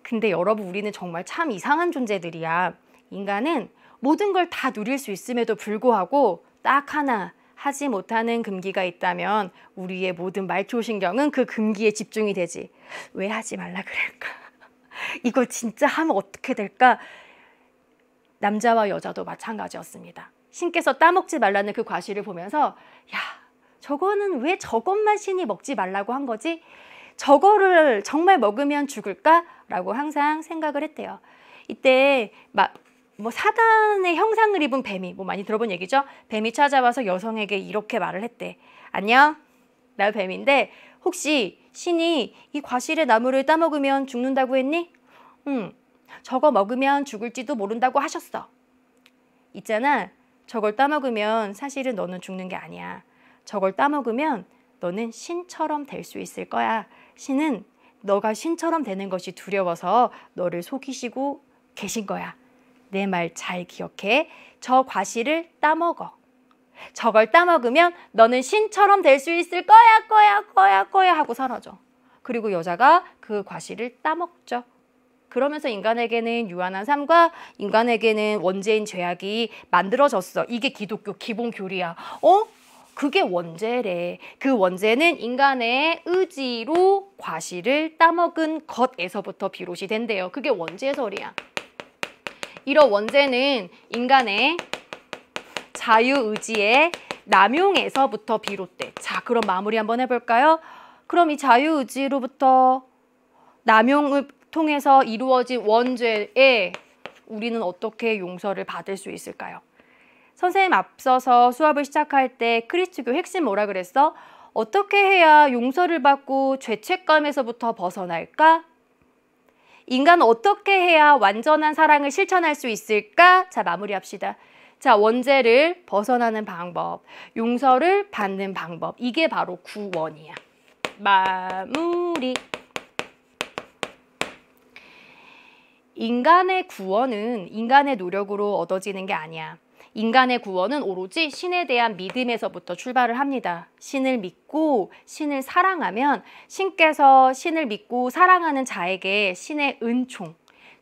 근데 여러분, 우리는 정말 참 이상한 존재들이야. 인간은 모든 걸 다 누릴 수 있음에도 불구하고 딱 하나 하지 못하는 금기가 있다면 우리의 모든 말초신경은 그 금기에 집중이 되지. 왜 하지 말라 그럴까? 이걸 진짜 하면 어떻게 될까? 남자와 여자도 마찬가지였습니다. 신께서 따먹지 말라는 그 과실을 보면서 야, 저거는 왜 저것만 신이 먹지 말라고 한 거지? 저거를 정말 먹으면 죽을까? 라고 항상 생각을 했대요. 이때 사단의 형상을 입은 뱀이, 많이 들어본 얘기죠? 뱀이 찾아와서 여성에게 이렇게 말을 했대. 안녕, 나 뱀인데 혹시 신이 이 과실의 나무를 따먹으면 죽는다고 했니? 응, 저거 먹으면 죽을지도 모른다고 하셨어. 있잖아, 저걸 따먹으면 사실은 너는 죽는 게 아니야. 저걸 따먹으면 너는 신처럼 될 수 있을 거야. 신은 너가 신처럼 되는 것이 두려워서 너를 속이시고 계신 거야. 내 말 잘 기억해. 저 과실을 따먹어. 저걸 따먹으면 너는 신처럼 될 수 있을 거야 하고 사라져. 그리고 여자가 그 과실을 따먹죠. 그러면서 인간에게는 유한한 삶과 인간에게는 원죄인 죄악이 만들어졌어. 이게 기독교 기본 교리야. 그게 원죄래. 그 원죄는 인간의 의지로 과실을 따먹은 것에서부터 비롯이 된대요. 그게 원죄설이야. 이런 원죄는 인간의 자유의지의 남용에서부터 비롯돼. 자, 그럼 마무리 한번 해볼까요? 그럼 이 자유의지로부터 남용을 통해서 이루어진 원죄에 우리는 어떻게 용서를 받을 수 있을까요? 선생님 앞서서 수업을 시작할 때 크리스트교 핵심 뭐라 그랬어? 어떻게 해야 용서를 받고 죄책감에서부터 벗어날까? 인간은 어떻게 해야 완전한 사랑을 실천할 수 있을까? 자, 마무리합시다. 자, 원죄를 벗어나는 방법, 용서를 받는 방법, 이게 바로 구원이야. 마무리. 인간의 구원은 인간의 노력으로 얻어지는 게 아니야. 인간의 구원은 오로지 신에 대한 믿음에서부터 출발을 합니다. 신을 믿고 신을 사랑하면 신께서 신을 믿고 사랑하는 자에게 신의 은총,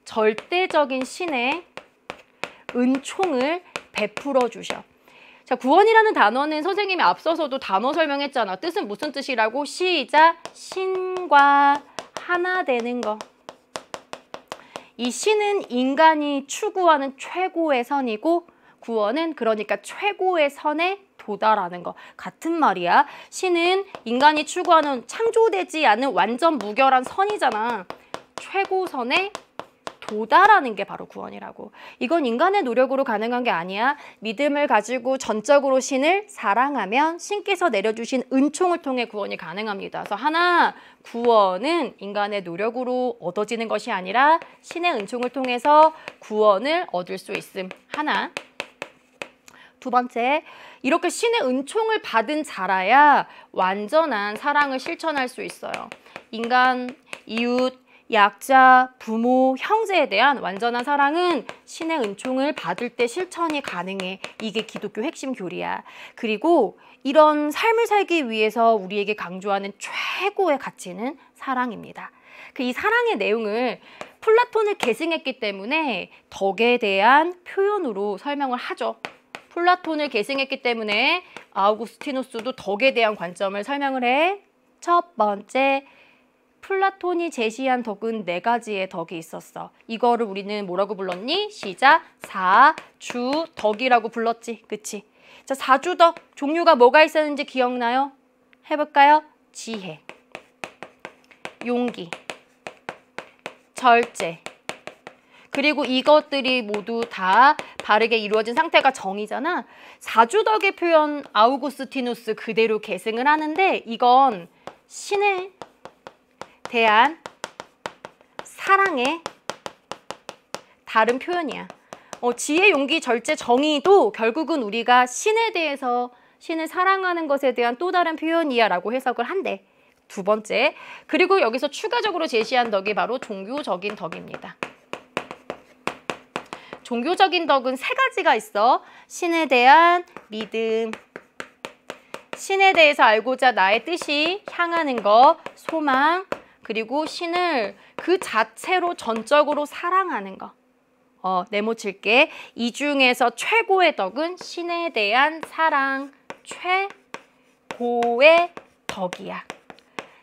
절대적인 신의 은총을 베풀어 주셔. 자, 구원이라는 단어는 선생님이 앞서서도 단어 설명했잖아. 뜻은 무슨 뜻이라고? 시작! 신과 하나 되는 거. 이 신은 인간이 추구하는 최고의 선이고 구원은 그러니까 최고의 선에 도달하는 거. 같은 말이야. 신은 인간이 추구하는 창조되지 않은 완전 무결한 선이잖아. 최고선에 도달하는 게 바로 구원이라고. 이건 인간의 노력으로 가능한 게 아니야. 믿음을 가지고 전적으로 신을 사랑하면 신께서 내려주신 은총을 통해 구원이 가능합니다. 그래서 하나, 구원은 인간의 노력으로 얻어지는 것이 아니라 신의 은총을 통해서 구원을 얻을 수 있음. 하나. 두 번째, 이렇게 신의 은총을 받은 자라야 완전한 사랑을 실천할 수 있어요. 인간, 이웃, 약자, 부모, 형제에 대한 완전한 사랑은 신의 은총을 받을 때 실천이 가능해. 이게 기독교 핵심 교리야. 그리고 이런 삶을 살기 위해서 우리에게 강조하는 최고의 가치는 사랑입니다. 이 사랑의 내용을 플라톤을 계승했기 때문에 덕에 대한 표현으로 설명을 하죠. 플라톤을 계승했기 때문에 아우구스티누스도 덕에 대한 관점을 설명을 해. 첫 번째, 플라톤이 제시한 덕은 4가지의 덕이 있었어. 이거를 우리는 뭐라고 불렀니? 시작! 사주덕이라고 불렀지. 그치? 자, 사주덕 종류가 뭐가 있었는지 기억나요? 해볼까요? 지혜, 용기, 절제. 그리고 이것들이 모두 다 바르게 이루어진 상태가 정이잖아. 사주덕의 표현 아우구스티누스 그대로 계승을 하는데 이건 신의 대한 사랑의 다른 표현이야. 지혜, 용기, 절제, 정의도 결국은 우리가 신에 대해서 신을 사랑하는 것에 대한 또 다른 표현이야 라고 해석을 한대. 두 번째, 그리고 여기서 추가적으로 제시한 덕이 바로 종교적인 덕입니다. 종교적인 덕은 3가지가 있어. 신에 대한 믿음, 신에 대해서 알고자 나의 뜻이 향하는 거, 소망, 그리고 신을 그 자체로 전적으로 사랑하는 거. 네모칠게. 이 중에서 최고의 덕은 신에 대한 사랑, 최고의 덕이야.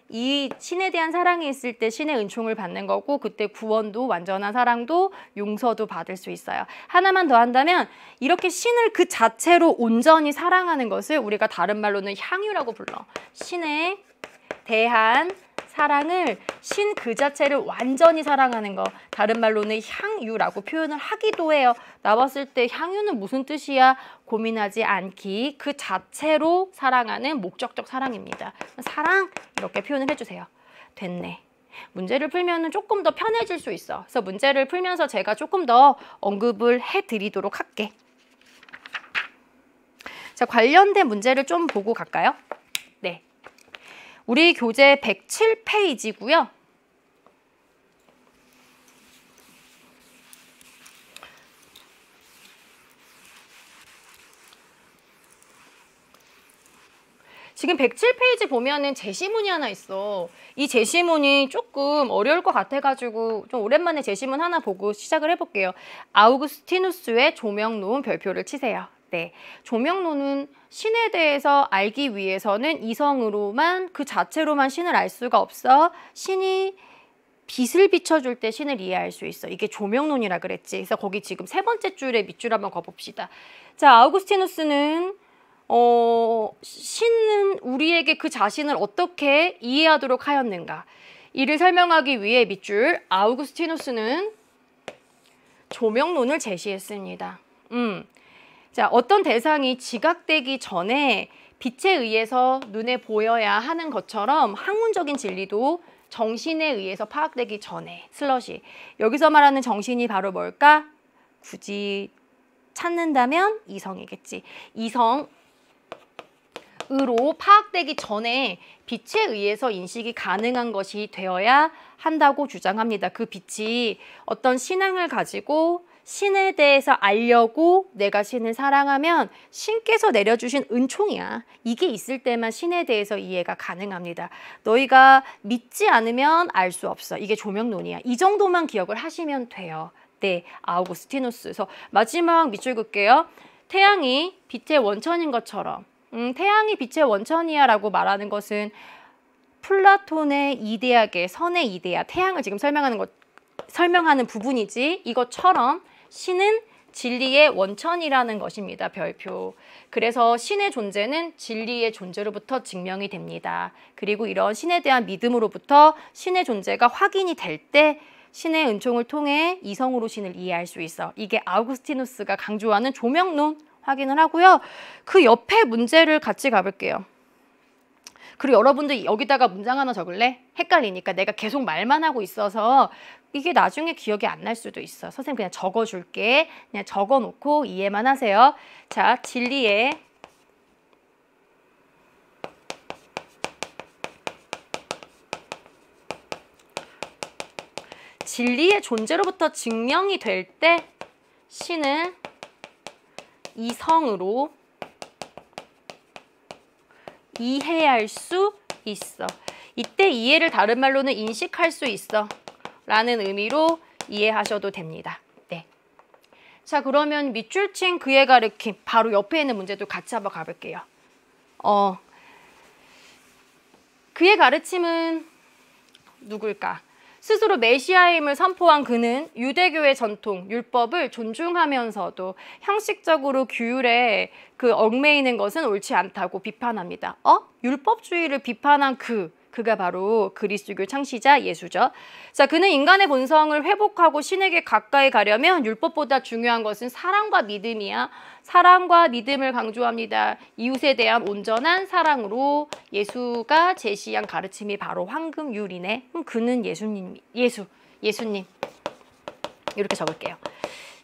이 신에 대한 사랑이 있을 때 신의 은총을 받는 거고 그때 구원도 완전한 사랑도 용서도 받을 수 있어요. 하나만 더 한다면 이렇게 신을 그 자체로 온전히 사랑하는 것을 우리가 다른 말로는 향유라고 불러. 신에 대한 사랑을 신 그 자체를 완전히 사랑하는 거, 다른 말로는 향유라고 표현을 하기도 해요. 나왔을 때 향유는 무슨 뜻이야? 고민하지 않기, 그 자체로 사랑하는 목적적 사랑입니다. 사랑 이렇게 표현을 해주세요. 됐네. 문제를 풀면 조금 더 편해질 수 있어. 그래서 문제를 풀면서 제가 조금 더 언급을 해드리도록 할게. 자, 관련된 문제를 좀 보고 갈까요? 네. 우리 교재 107페이지고요. 지금 107페이지 보면은 제시문이 하나 있어. 이 제시문이 조금 어려울 것 같아가지고 좀 오랜만에 제시문 하나 보고 시작을 해볼게요. 아우구스티누스의 조명론 별표를 치세요. 네, 조명론은 신에 대해서 알기 위해서는 이성으로만 그 자체로만 신을 알 수가 없어. 신이 빛을 비춰줄 때 신을 이해할 수 있어. 이게 조명론이라 그랬지. 그래서 거기 지금 세 번째 줄에 밑줄 한번 가봅시다. 자, 아우구스티누스는 신은 우리에게 그 자신을 어떻게 이해하도록 하였는가. 이를 설명하기 위해 밑줄 아우구스티누스는 조명론을 제시했습니다. 자, 어떤 대상이 지각되기 전에 빛에 의해서 눈에 보여야 하는 것처럼 학문적인 진리도 정신에 의해서 파악되기 전에 슬러시. 여기서 말하는 정신이 바로 뭘까? 굳이 찾는다면 이성이겠지. 이성으로 파악되기 전에 빛에 의해서 인식이 가능한 것이 되어야 한다고 주장합니다. 그 빛이 어떤 신앙을 가지고 신에 대해서 알려고 내가 신을 사랑하면 신께서 내려주신 은총이야. 이게 있을 때만 신에 대해서 이해가 가능합니다. 너희가 믿지 않으면 알 수 없어. 이게 조명론이야. 이 정도만 기억을 하시면 돼요. 네, 아우구스티누스. 그래서 마지막 밑줄 긋게요. 태양이 빛의 원천인 것처럼 태양이 빛의 원천이야 라고 말하는 것은 플라톤의 이데아계, 선의 이데아, 태양을 지금 설명하는 부분이지. 이것처럼 신은 진리의 원천이라는 것입니다. 별표. 그래서 신의 존재는 진리의 존재로부터 증명이 됩니다. 그리고 이런 신에 대한 믿음으로부터 신의 존재가 확인이 될 때 신의 은총을 통해 이성으로 신을 이해할 수 있어. 이게 아우구스티누스가 강조하는 조명론 확인을 하고요. 그 옆에 문제를 같이 가볼게요. 그리고 여러분들 여기다가 문장 하나 적을래? 헷갈리니까 내가 계속 말만 하고 있어서 이게 나중에 기억이 안 날 수도 있어. 선생님 그냥 적어줄게. 그냥 적어놓고 이해만 하세요. 자, 진리의 존재로부터 증명이 될 때 신은 이성으로 이해할 수 있어. 이때 이해를 다른 말로는 인식할 수 있어 라는 의미로 이해하셔도 됩니다. 네. 자, 그러면 밑줄 친 그의 가르침 바로 옆에 있는 문제도 같이 한번 가볼게요. 그의 가르침은 누굴까? 스스로 메시아임을 선포한 그는 유대교의 전통, 율법을 존중하면서도 형식적으로 규율에 얽매이는 것은 옳지 않다고 비판합니다. 율법주의를 비판한 그가 바로 그리스도교 창시자 예수죠. 자, 그는 인간의 본성을 회복하고 신에게 가까이 가려면 율법보다 중요한 것은 사랑과 믿음이야. 사랑과 믿음을 강조합니다. 이웃에 대한 온전한 사랑으로 예수가 제시한 가르침이 바로 황금율이네. 그는 예수님. 이렇게 적을게요.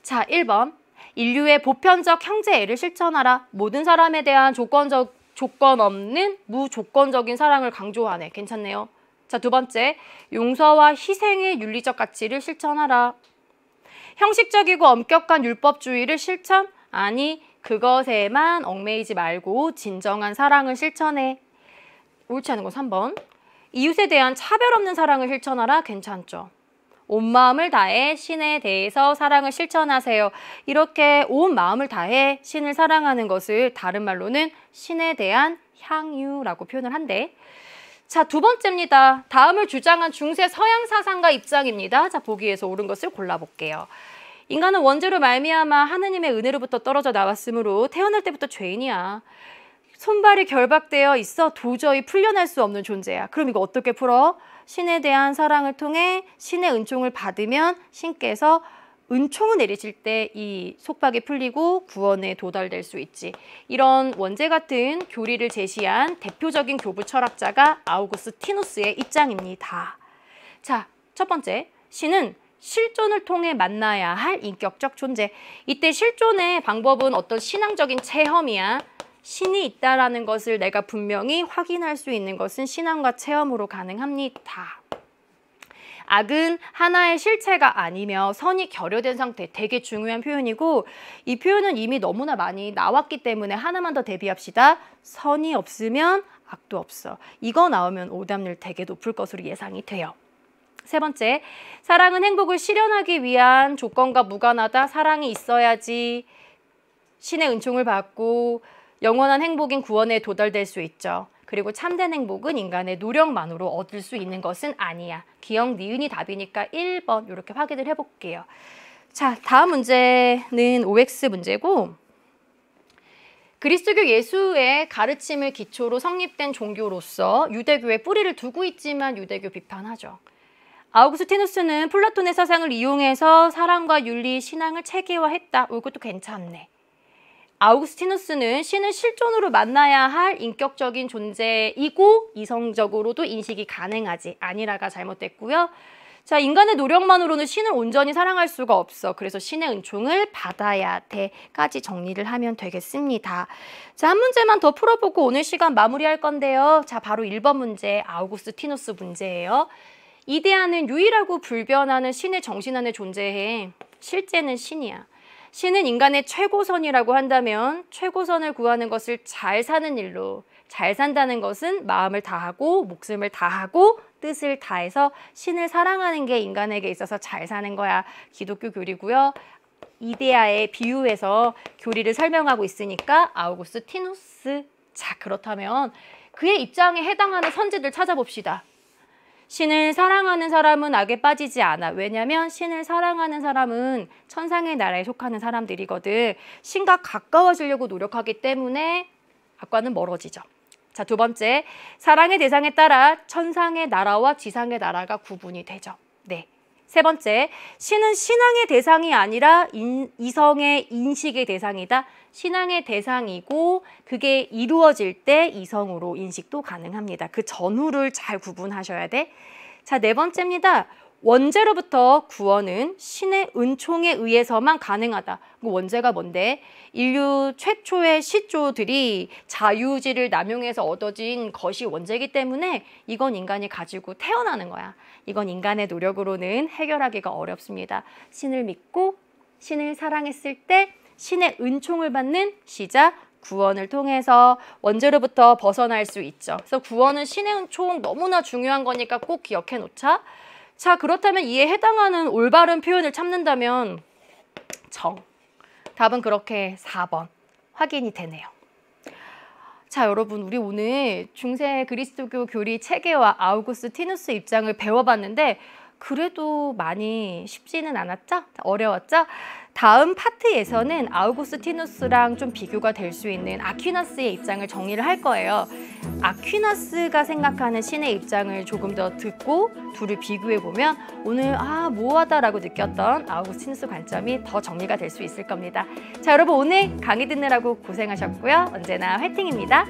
자, 1번. 인류의 보편적 형제애를 실천하라. 모든 사람에 대한 조건 없는 무조건적인 사랑을 강조하네. 괜찮네요. 자, 두 번째. 용서와 희생의 윤리적 가치를 실천하라. 형식적이고 엄격한 율법주의를 실천? 아니, 그것에만 얽매이지 말고 진정한 사랑을 실천해. 옳지 않은 건 3번. 이웃에 대한 차별 없는 사랑을 실천하라. 괜찮죠. 온 마음을 다해 신에 대해서 사랑을 실천하세요. 이렇게 온 마음을 다해 신을 사랑하는 것을 다른 말로는 신에 대한 향유라고 표현을 한대. 자, 두 번째입니다. 다음을 주장한 중세 서양 사상가 입장입니다. 자, 보기에서 옳은 것을 골라볼게요. 인간은 원죄로 말미암아 하느님의 은혜로부터 떨어져 나왔으므로 태어날 때부터 죄인이야. 손발이 결박되어 있어 도저히 풀려날 수 없는 존재야. 그럼 이거 어떻게 풀어? 신에 대한 사랑을 통해 신의 은총을 받으면 신께서 은총을 내리실 때 이 속박이 풀리고 구원에 도달될 수 있지. 이런 원죄 같은 교리를 제시한 대표적인 교부 철학자가 아우구스티누스의 입장입니다. 자, 첫 번째, 신은 실존을 통해 만나야 할 인격적 존재. 이때 실존의 방법은 어떤 신앙적인 체험이야. 신이 있다라는 것을 내가 분명히 확인할 수 있는 것은 신앙과 체험으로 가능합니다. 악은 하나의 실체가 아니며 선이 결여된 상태, 되게 중요한 표현이고 이 표현은 이미 너무나 많이 나왔기 때문에 하나만 더 대비합시다. 선이 없으면 악도 없어. 이거 나오면 오답률 되게 높을 것으로 예상이 돼요. 세 번째, 사랑은 행복을 실현하기 위한 조건과 무관하다. 사랑이 있어야지 신의 은총을 받고 영원한 행복인 구원에 도달될 수 있죠. 그리고 참된 행복은 인간의 노력만으로 얻을 수 있는 것은 아니야. 기역, 니은이 답이니까 1번 이렇게 확인을 해볼게요. 자, 다음 문제는 OX 문제고 그리스도교 예수의 가르침을 기초로 성립된 종교로서 유대교의 뿌리를 두고 있지만 유대교 비판하죠. 아우구스티누스는 플라톤의 사상을 이용해서 사랑과 윤리, 신앙을 체계화했다. 이것도 괜찮네. 아우구스티누스는 신을 실존으로 만나야 할 인격적인 존재이고 이성적으로도 인식이 가능하지. 아니라가 잘못됐고요. 자, 인간의 노력만으로는 신을 온전히 사랑할 수가 없어. 그래서 신의 은총을 받아야 돼까지 정리를 하면 되겠습니다. 자, 한 문제만 더 풀어보고 오늘 시간 마무리할 건데요. 자, 바로 1번 문제, 아우구스티누스 문제예요. 이데아는 유일하고 불변하는 신의 정신 안에 존재해. 실제는 신이야. 신은 인간의 최고선이라고 한다면 최고선을 구하는 것을 잘 사는 일로, 잘 산다는 것은 마음을 다하고 목숨을 다하고 뜻을 다해서 신을 사랑하는 게 인간에게 있어서 잘 사는 거야. 기독교 교리고요. 이데아에 비유해서 교리를 설명하고 있으니까 아우구스티누스. 자, 그렇다면 그의 입장에 해당하는 선지들 찾아봅시다. 신을 사랑하는 사람은 악에 빠지지 않아. 왜냐하면 신을 사랑하는 사람은 천상의 나라에 속하는 사람들이거든. 신과 가까워지려고 노력하기 때문에 악과는 멀어지죠. 자, 두 번째, 사랑의 대상에 따라 천상의 나라와 지상의 나라가 구분이 되죠. 네. 세 번째, 신은 신앙의 대상이 아니라 이성의 인식의 대상이다. 신앙의 대상이고 그게 이루어질 때 이성으로 인식도 가능합니다. 그 전후를 잘 구분하셔야 돼. 자, 네 번째입니다. 원죄로부터 구원은 신의 은총에 의해서만 가능하다. 원죄가 뭔데? 인류 최초의 시조들이 자유의지를 남용해서 얻어진 것이 원죄이기 때문에 이건 인간이 가지고 태어나는 거야. 이건 인간의 노력으로는 해결하기가 어렵습니다. 신을 믿고 신을 사랑했을 때 신의 은총을 받는 시작, 구원을 통해서 원죄로부터 벗어날 수 있죠. 그래서 구원은 신의 은총 너무나 중요한 거니까 꼭 기억해 놓자. 자, 그렇다면 이에 해당하는 올바른 표현을 찾는다면 정. 답은 그렇게 4번 확인이 되네요. 자, 여러분, 우리 오늘 중세 그리스도교 교리 체계와 아우구스티누스 입장을 배워봤는데 그래도 많이 쉽지는 않았죠? 어려웠죠? 다음 파트에서는 아우구스티누스랑 좀 비교가 될 수 있는 아퀴나스의 입장을 정리를 할 거예요. 아퀴나스가 생각하는 신의 입장을 조금 더 듣고 둘을 비교해보면 오늘 모호하다라고 느꼈던 아우구스티누스 관점이 더 정리가 될 수 있을 겁니다. 자, 여러분 오늘 강의 듣느라고 고생하셨고요. 언제나 화이팅입니다.